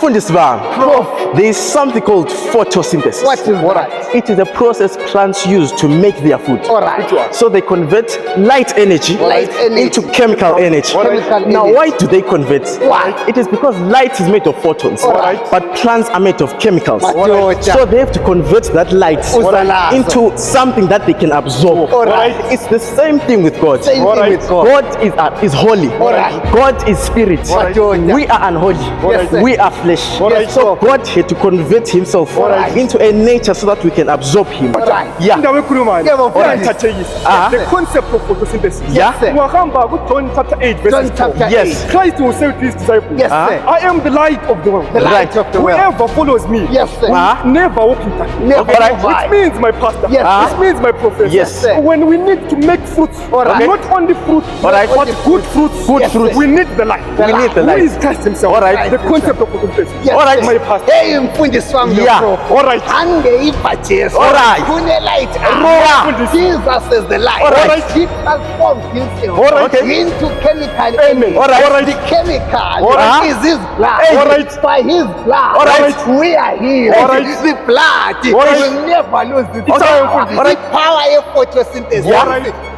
Fundis bam. There is something called photosynthesis. What is that? It is a process plants use to make their food. Alright. So they convert light energy into chemical energy. Now, why do they convert? Why? It is because light is made of photons, but plants are made of chemicals. So they have to convert that light into something that they can absorb. It's the same thing with God. God is holy. God is spirit. We are unholy. We are flesh. So God had to convert himself into a nature so that we can absorb him. Yeah. The concept of photosynthesis. Yeah. John chapter 8 verse 12. Yes. Christ will say to his disciples, I am the light of the world. The light of the world. Whoever follows me will never walk in darkness. Which means my pastor. Which means my professor. Yes. When we need to make fruits, not only fruit, but good fruits. We need the light. We need the light. Who is Christ himself? The concept of photosynthesis. My pastor. Hey, mfundisi wami bro. Angeipha Jesu. Kune light. Jesus is the light. He transformed himself into chemical energy. The chemical is his blood. By his blood, we are healed. The blood will never lose the power of photosynthesis.